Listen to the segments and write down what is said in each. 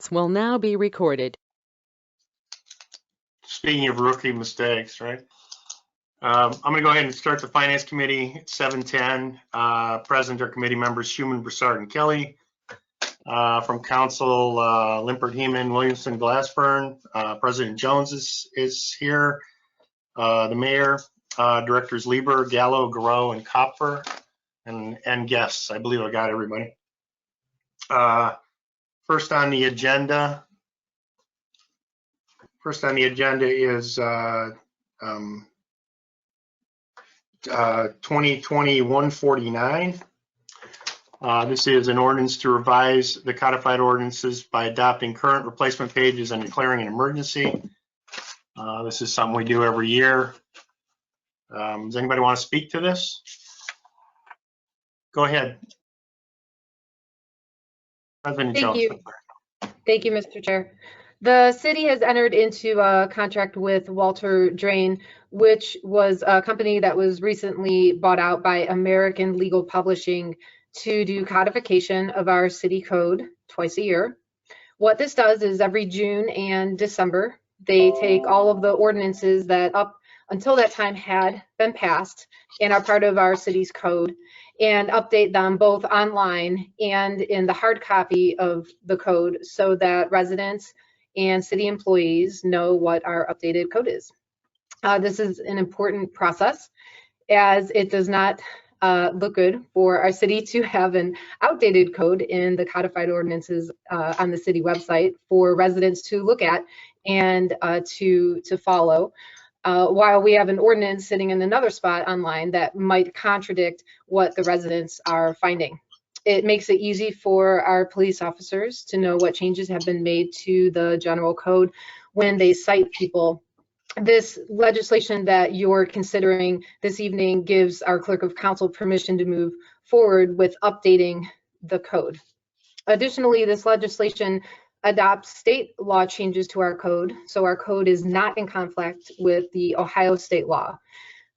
Will now be recorded. Speaking of rookie mistakes, right? I'm going to go ahead and start the Finance Committee at 7:10. Present are committee members Schuman, Broussard, and Kelly. From Council, Limpert, Heeman, Williamson, Glassburn. President Jones is here. The Mayor, Directors Lieber, Gallo, Garreau, and Kopfer, and guests. I believe I got everybody. First on the agenda is 2020-149. This is an ordinance to revise the codified ordinances by adopting current replacement pages and declaring an emergency. This is something we do every year. Does anybody want to speak to this? Go ahead. President Jones. Thank you, Mr. Chair. The city has entered into a contract with Walter Drain, which was a company that was recently bought out by American Legal Publishing to do codification of our city code twice a year. What this does is every June and December, they take all of the ordinances that up until that time had been passed and are part of our city's code and update them both online and in the hard copy of the code so that residents and city employees know what our updated code is. This is an important process as it does not look good for our city to have an outdated code in the codified ordinances on the city website for residents to look at and to follow. While we have an ordinance sitting in another spot online that might contradict what the residents are finding. It makes it easy for our police officers to know what changes have been made to the general code when they cite people. This legislation that you're considering this evening gives our clerk of council permission to move forward with updating the code. Additionally, this legislation adopts state law changes to our code, so our code is not in conflict with the Ohio state law.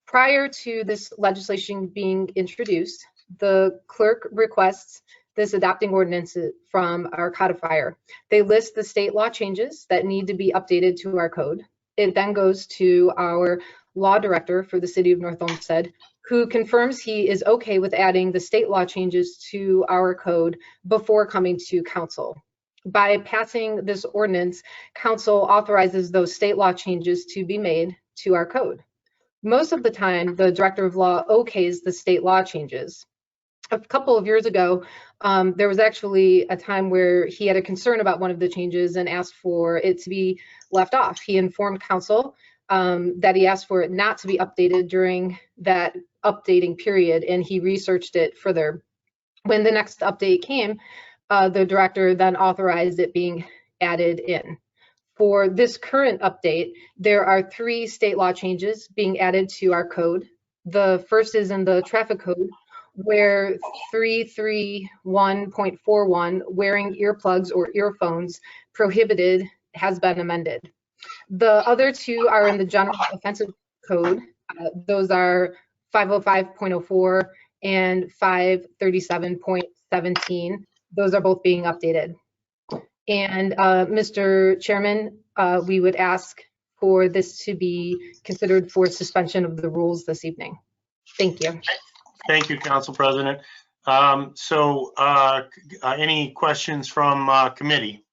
Prior to this legislation being introduced, the clerk requests this adopting ordinance from our codifier. They list the state law changes that need to be updated to our code. It then goes to our law director for the city of North Olmsted, who confirms he is okay with adding the state law changes to our code before coming to council. By passing this ordinance, council authorizes those state law changes to be made to our code. Most of the time, the director of law okays the state law changes. A couple of years ago, there was actually a time where he had a concern about one of the changes and asked for it to be left off. He informed council that he asked for it not to be updated during that updating period, and he researched it further. When the next update came, the director then authorized it being added in. For this current update, there are 3 state law changes being added to our code. The first is in the traffic code, where 331.41, wearing earplugs or earphones prohibited, has been amended. The other 2 are in the general offensive code. Those are 505.04 and 537.17. Those are both being updated. And Mr. Chairman, we would ask for this to be considered for suspension of the rules this evening. Thank you. Thank you, Council President. Any questions from committee?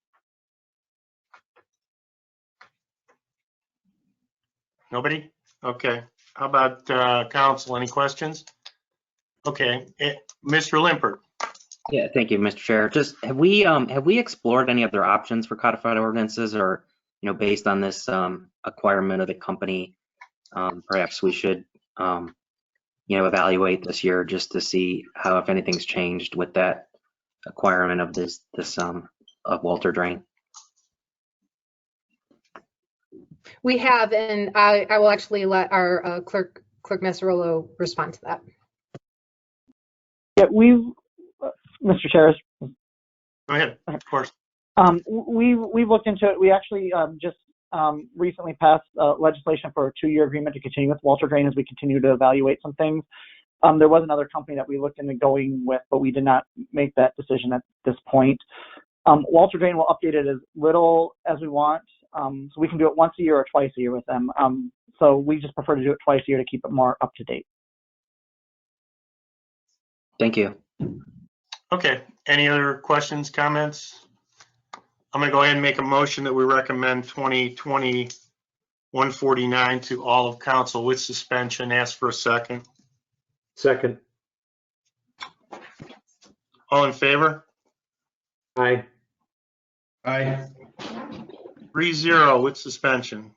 Nobody? Okay. How about council? Any questions? Okay. Mr. Limpert. Yeah, thank you, Mr. Chair. Just have we explored any other options for codified ordinances, or based on this acquirement of the company, perhaps we should evaluate this year just to see how, if anything's changed with that acquirement of this of Walter Drain. We have, and I will actually let our clerk Massarolo respond to that. Yeah, Mr. Chair. Go ahead, of course. We've looked into it. We actually just recently passed legislation for a 2-year agreement to continue with Walter Drain as we continue to evaluate some things. There was another company that we looked into going with, but we did not make that decision at this point. Walter Drain will update it as little as we want. So we can do it once a year or twice a year with them. So we just prefer to do it twice a year to keep it more up to date. Thank you. Okay, any other questions, comments? I'm gonna go ahead and make a motion that we recommend 2020-149 to all of council with suspension. Ask for a second. Second. All in favor? Aye. Aye. 3-0 with suspension.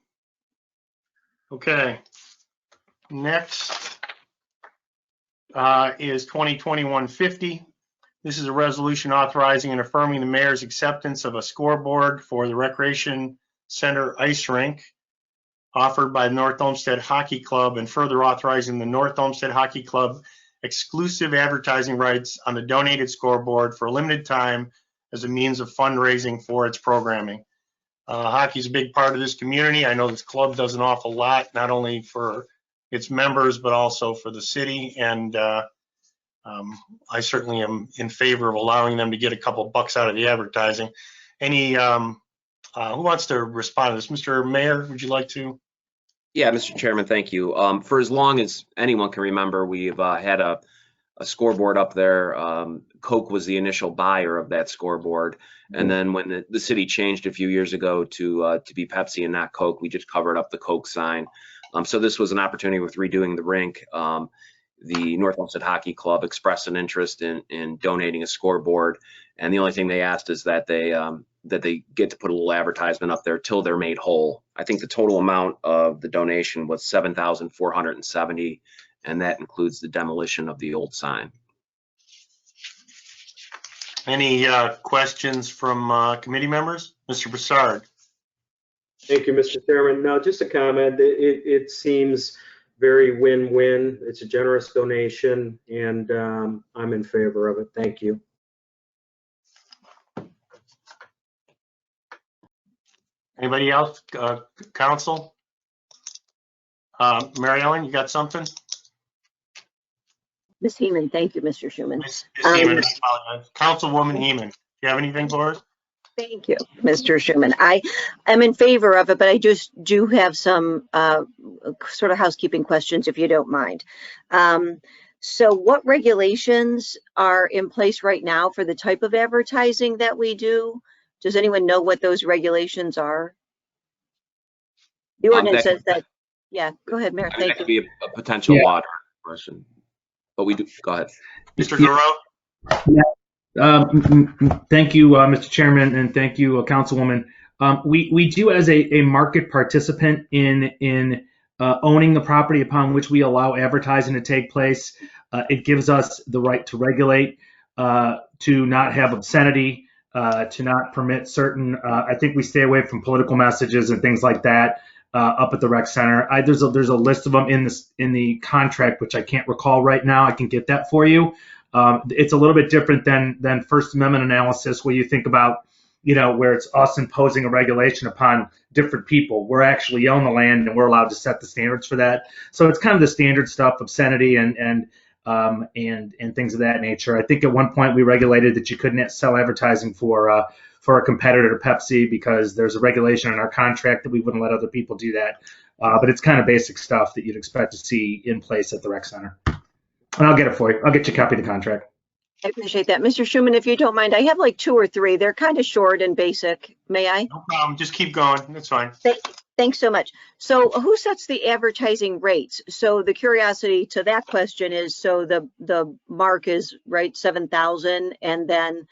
Okay. Next is 2020-150. This is a resolution authorizing and affirming the mayor's acceptance of a scoreboard for the Recreation Center ice rink offered by the North Olmsted Hockey Club, and further authorizing the North Olmsted Hockey Club exclusive advertising rights on the donated scoreboard for a limited time as a means of fundraising for its programming. Hockey is a big part of this community. I know this club does an awful lot, not only for its members, but also for the city. And I certainly am in favor of allowing them to get a couple bucks out of the advertising. Any, who wants to respond to this? Mr. Mayor, would you like to? Yeah, Mr. Chairman, thank you. For as long as anyone can remember, we've had a scoreboard up there. Coke was the initial buyer of that scoreboard. And then when the city changed a few years ago to be Pepsi and not Coke, we just covered up the Coke sign. So this was an opportunity with redoing the rink. The North Olmsted Hockey Club expressed an interest in donating a scoreboard. And the only thing they asked is that they get to put a little advertisement up there till they're made whole. I think the total amount of the donation was $7,470, and that includes the demolition of the old sign. Any questions from committee members? Mr. Broussard. Thank you, Mr. Chairman. No, just a comment. It seems very win-win. It's a generous donation, and I'm in favor of it. Thank you. Anybody else? Council? Mary Ellen, you got something? Ms. Heeman, thank you, Mr. Schuman. Ms. Heeman, I apologize. Councilwoman Heeman, do you have anything for us? Thank you, Mr. Schuman. I am in favor of it, but I just do have some sort of housekeeping questions, if you don't mind. So what regulations are in place right now for the type of advertising that we do? Does anyone know what those regulations are? The ordinance says that, yeah, go ahead, Mayor, That thank could you. be a potential water question, but we do, go ahead. Mr. Garreau? Thank you, Mr. Chairman, and thank you, Councilwoman. We do, as a market participant in owning the property upon which we allow advertising to take place, it gives us the right to regulate, to not have obscenity, to not permit certain. I think we stay away from political messages and things like that up at the rec center. There's a list of them in the contract, which I can't recall right now. I can get that for you. It's a little bit different than First Amendment analysis, where you think about, where it's us imposing a regulation upon different people. We're actually own the land, and we're allowed to set the standards for that. So it's kind of the standard stuff, obscenity and things of that nature. I think at one point we regulated that you couldn't sell advertising for a competitor to Pepsi, because there's a regulation in our contract that we wouldn't let other people do that. But it's kind of basic stuff that you'd expect to see in place at the rec center. And I'll get it for you. I'll get you a copy of the contract. I appreciate that. Mr. Schuman, if you don't mind, I have like 2 or 3. They're kind of short and basic. May I? No problem. Just keep going. That's fine. Thanks so much. So who sets the advertising rates? So the curiosity to that question is, so the mark is right 7,000, and then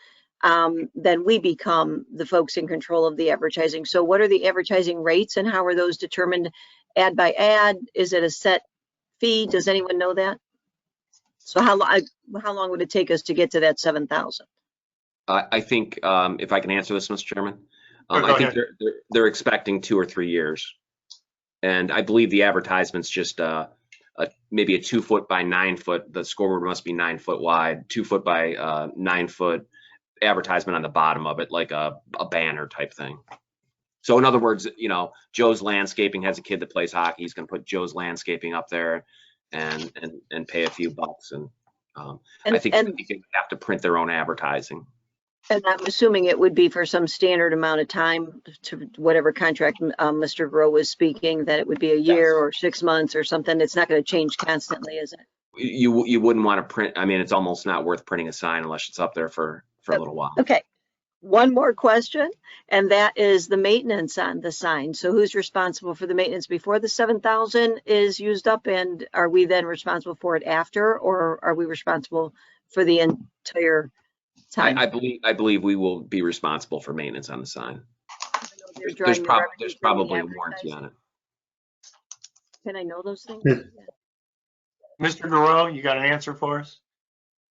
we become the folks in control of the advertising. So what are the advertising rates, and how are those determined? Ad by ad? Is it a set fee? Does anyone know that? So how long would it take us to get to that 7,000? I think if I can answer this, Mr. Chairman, Go I think ahead. they're expecting 2 or 3 years, and I believe the advertisement's just maybe a 2 foot by 9 foot. The scoreboard must be 9 foot wide, 2 foot by 9 foot advertisement on the bottom of it, like a banner type thing. So in other words, Joe's Landscaping has a kid that plays hockey. He's going to put Joe's Landscaping up there and pay a few bucks, and I think they have to print their own advertising. And I'm assuming it would be for some standard amount of time to whatever contract Mr. Groh was speaking, that it would be a year or 6 months or something. It's not going to change constantly, is it? You wouldn't want to print, I mean, it's almost not worth printing a sign unless it's up there for a little while. Okay. One more question, and that is the maintenance on the sign. So who's responsible for the maintenance before the 7,000 is used up, and are we then responsible for it after, or are we responsible for the entire time? I believe we will be responsible for maintenance on the sign. There's There's probably a warranty on it. Can I know those things? Yeah. Mr. Groh, you got an answer for us?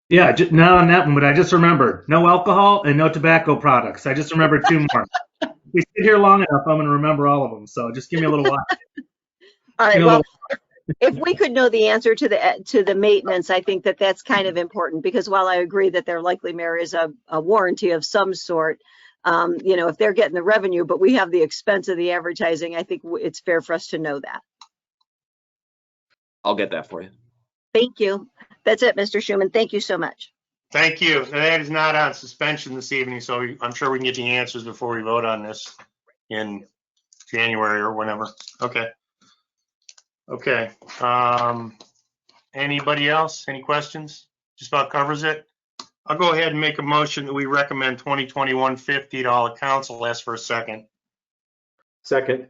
Yeah, not on that one, but I just remembered no alcohol and no tobacco products. I just remembered 2 more. If we sit here long enough, I'm going to remember all of them. So just give me a little while. All right. Well, if we could know the answer to the maintenance, I think that that's kind of important, because while I agree that there likely is a warranty of some sort, you know, if they're getting the revenue, but we have the expense of the advertising, I think it's fair for us to know that. I'll get that for you. Thank you. That's it, Mr. Schuman. Thank you so much. Thank you. That is not on suspension this evening, so I'm sure we can get the answers before we vote on this in January or whenever. Okay. Okay. Anybody else? Any questions? Just about covers it. I'll go ahead and make a motion that we recommend 2021-50 to all the council. Ask for a second. Second.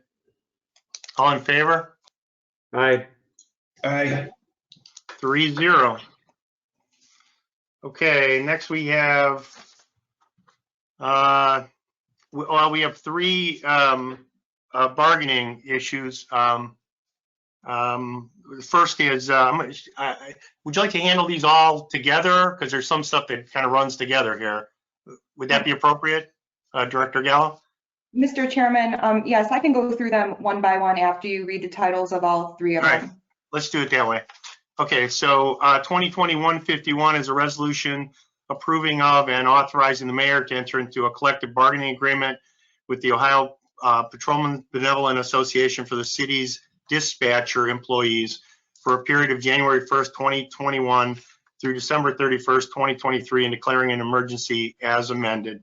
All in favor? Aye. Aye. 3-0. Okay, next we have, we have 3 bargaining issues. The first is, would you like to handle these all together? Because there's some stuff that kind of runs together here. Would that be appropriate, Director Gallo? Mr. Chairman, yes, I can go through them one by one after you read the titles of all 3 of them. All right, let's do it that way. Okay, so 2021-51 is a resolution approving of and authorizing the mayor to enter into a collective bargaining agreement with the Ohio Patrolman Benevolent Association for the city's dispatcher employees for a period of January 1st, 2021 through December 31st, 2023, and declaring an emergency as amended.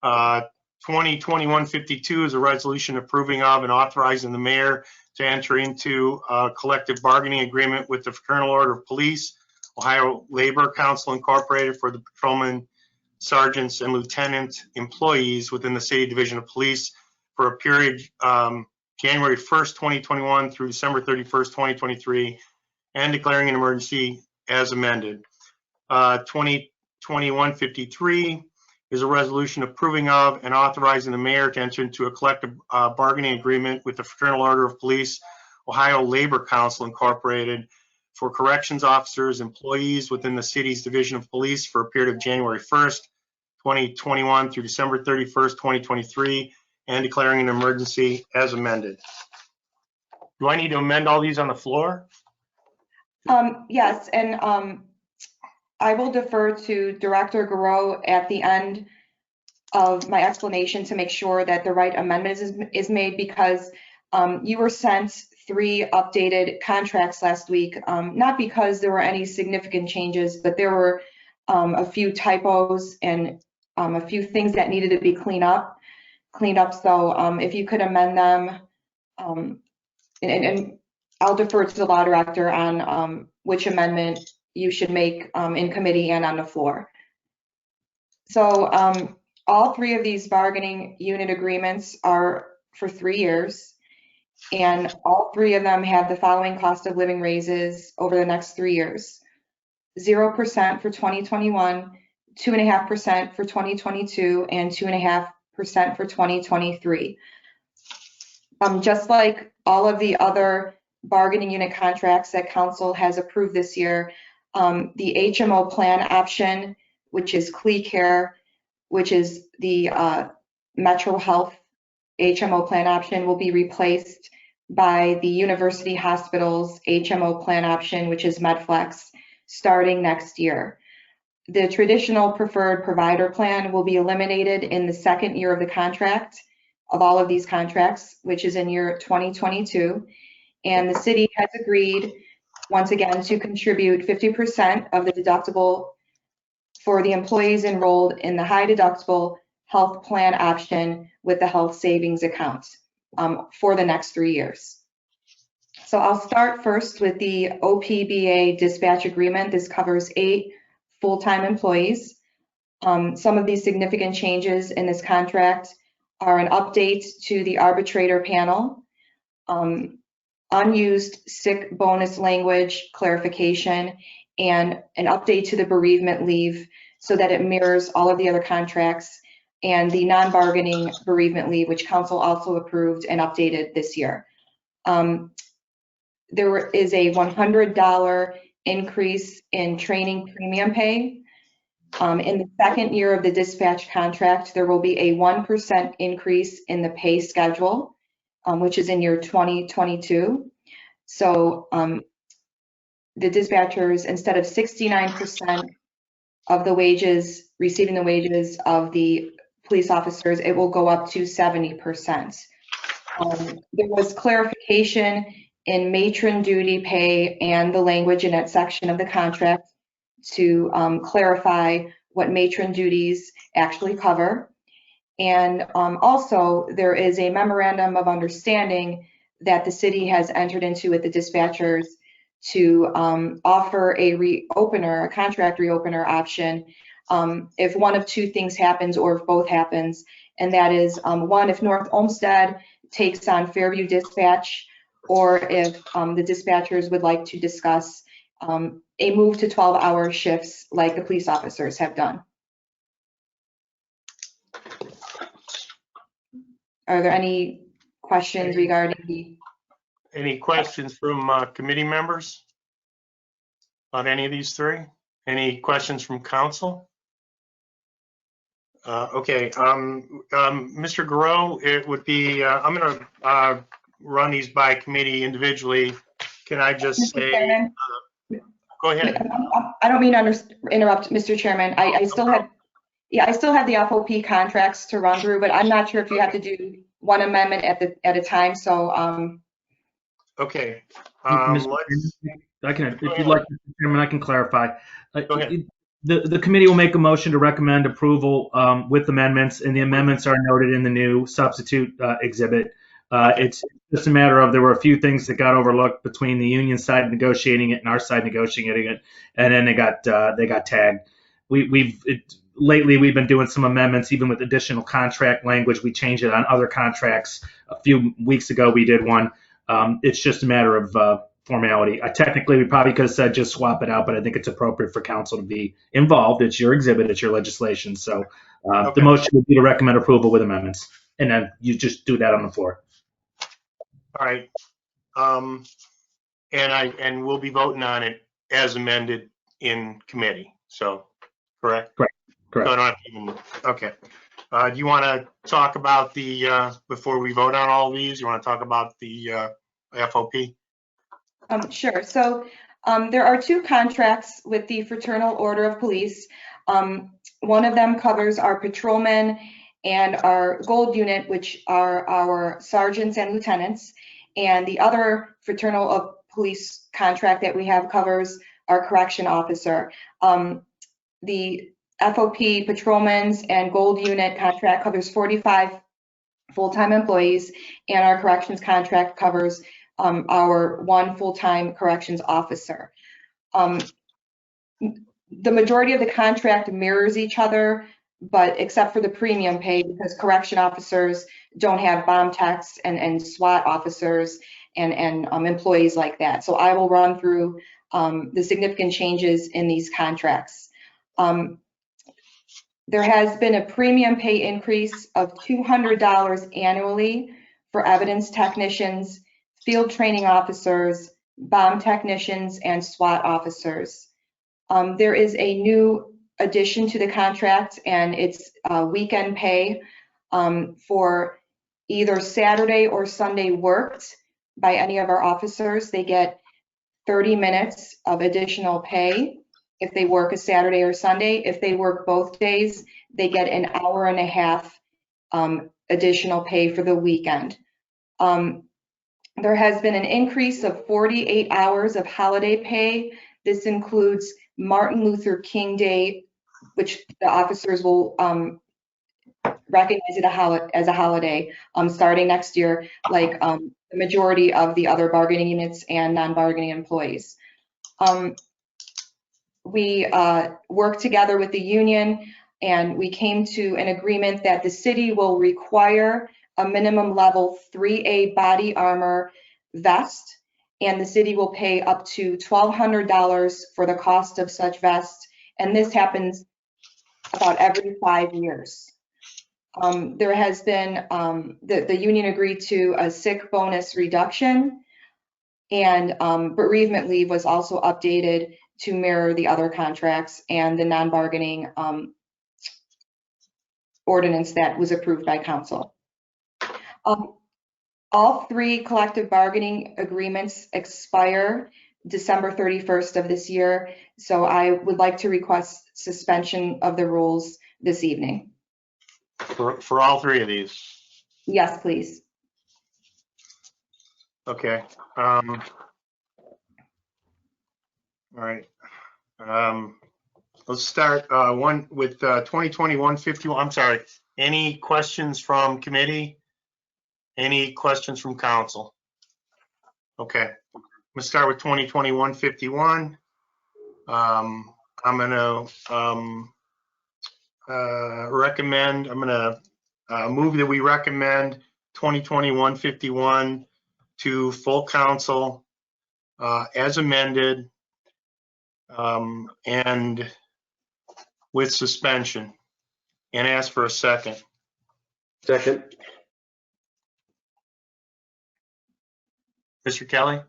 2021-52 is a resolution approving of and authorizing the mayor to enter into a collective bargaining agreement with the Fraternal Order of Police, Ohio Labor Council Incorporated, for the patrolmen, sergeants, and lieutenant employees within the City Division of Police for a period January 1st, 2021 through December 31st, 2023, and declaring an emergency as amended. 2021-53 is a resolution approving of and authorizing the mayor to enter into a collective bargaining agreement with the Fraternal Order of Police, Ohio Labor Council Incorporated, for corrections officers, employees within the city's Division of Police for a period of January 1st, 2021 through December 31st, 2023, and declaring an emergency as amended. Do I need to amend all these on the floor? Yes, and I will defer to Director Garreau at the end of my explanation to make sure that the right amendment is made, because you were sent 3 updated contracts last week, not because there were any significant changes, but there were a few typos and a few things that needed to be cleaned up. So if you could amend them, and I'll defer to the law director on which amendment you should make in committee and on the floor. So all 3 of these bargaining unit agreements are for 3 years, and all 3 of them have the following cost of living raises over the next 3 years: 0% for 2021, 2.5% for 2022, and 2.5% for 2023. Just like all of the other bargaining unit contracts that council has approved this year, the HMO plan option, which is CleCare, which is the Metro Health HMO plan option, will be replaced by the University Hospital's HMO plan option, which is MedFlex, starting next year. The traditional preferred provider plan will be eliminated in the 2nd year of the contract of all of these contracts, which is in year 2022. And the city has agreed, once again, to contribute 50% of the deductible for the employees enrolled in the high deductible health plan option with the health savings account for the next 3 years. So I'll start first with the OPBA dispatch agreement. This covers 8 full-time employees. Some of these significant changes in this contract are an update to the arbitrator panel, unused sick bonus language clarification, and an update to the bereavement leave so that it mirrors all of the other contracts, and the non-bargaining bereavement leave, which council also approved and updated this year. There is a $100 increase in training premium pay. In the second year of the dispatch contract, there will be a 1% increase in the pay schedule, which is in year 2022. So the dispatchers, instead of 69% of the wages, receiving the wages of the police officers, it will go up to 70%. There was clarification in matron duty pay and the language in that section of the contract to clarify what matron duties actually cover. And also there is a memorandum of understanding that the city has entered into with the dispatchers to offer a contract reopener option if one of 2 things happens or if both happens. And that is 1, if North Olmsted takes on Fairview Dispatch, or if the dispatchers would like to discuss a move to 12-hour shifts like the police officers have done. Are there any questions regarding the... Any questions from committee members on any of these 3? Any questions from council? Okay, Mr. Garreau, it would be, I'm gonna run these by committee individually. Can I just say, go ahead. I don't mean to interrupt, Mr. Chairman. I still have, I still have the FOP contracts to run through, but I'm not sure if you have to do one amendment at a time. So, okay. I can, if you'd like, Mr. Chairman, I can clarify. Go ahead. The committee will make a motion to recommend approval with amendments, and the amendments are noted in the new substitute exhibit. It's just a matter of, there were a few things that got overlooked between the union side negotiating it and our side negotiating it, and then they got tagged. Lately we've been doing some amendments, even with additional contract language. We changed it on other contracts. A few weeks ago we did one. It's just a matter of formality. Technically, we probably could have said just swap it out, but I think it's appropriate for council to be involved. It's your exhibit, it's your legislation. So the motion would be to recommend approval with amendments, and then you just do that on the floor. All right. And we'll be voting on it as amended in committee. So, correct? Correct. So I don't have to even, okay. Do you want to talk about the, before we vote on all these, you want to talk about the FOP? Sure. So there are 2 contracts with the Fraternal Order of Police. One of them covers our patrolmen and our gold unit, which are our sergeants and lieutenants. And the other Fraternal of Police contract that we have covers our correction officer. The FOP patrolmen's and gold unit contract covers 45 full-time employees, and our corrections contract covers our 1 full-time corrections officer. The majority of the contract mirrors each other, but except for the premium pay, because correction officers don't have bomb techs and SWAT officers and employees like that. So I will run through the significant changes in these contracts. There has been a premium pay increase of $200 annually for evidence technicians, field training officers, bomb technicians, and SWAT officers. There is a new addition to the contract, and it's weekend pay for either Saturday or Sunday worked by any of our officers. They get 30 minutes of additional pay if they work a Saturday or Sunday. If they work both days, they get an hour and a half additional pay for the weekend. There has been an increase of 48 hours of holiday pay. This includes Martin Luther King Day which the officers will recognize it as a holiday starting next year, like the majority of the other bargaining units and non-bargaining employees. We worked together with the union, and we came to an agreement that the city will require a minimum level 3A body armor vest, and the city will pay up to $1,200 for the cost of such vest, and this happens about every 5 years. There has been, the union agreed to a sick bonus reduction, and bereavement leave was also updated to mirror the other contracts and the non-bargaining ordinance that was approved by council. All 3 collective bargaining agreements expire December 31st of this year, so I would like to request suspension of the rules this evening. For all 3 of these? Yes, please. Okay. All right. Let's start one with 2021-51. I'm sorry. Any questions from committee? Any questions from council? Okay. Let's start with 2021-51. I'm gonna recommend. I'm gonna move that we recommend 2021-51 to full council as amended and with suspension, and ask for a second. Second. Mr. Kelly?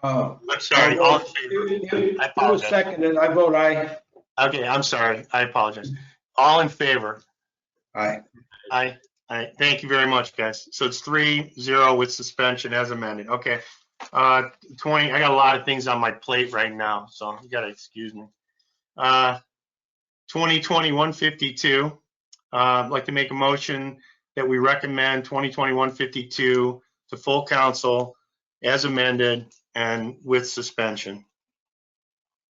I'm sorry. I apologize. It was seconded. I vote aye. Okay, I'm sorry. I apologize. All in favor? Aye. Aye. Aye. Thank you very much, guys. So it's 3-0 with suspension as amended. Okay. 20. I got a lot of things on my plate right now, so you gotta excuse me. 2021-52. I'd like to make a motion that we recommend 2021-52 to full council as amended and with suspension.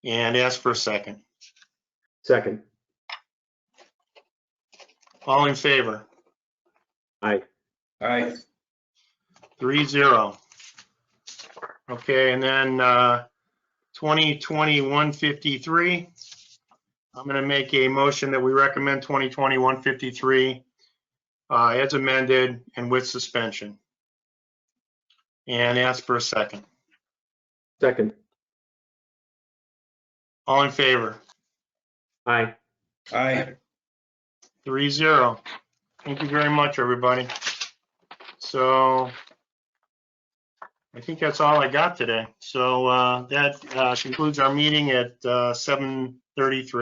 And ask for a second. Second. All in favor? Aye. Aye. 3-0. Okay, and then 2021-53. I'm going to make a motion that we recommend 2021-53 as amended and with suspension. And ask for a second. Second. All in favor? Aye. Aye. 3-0. Thank you very much, everybody. So I think that's all I got today. So that concludes our meeting at 7:33.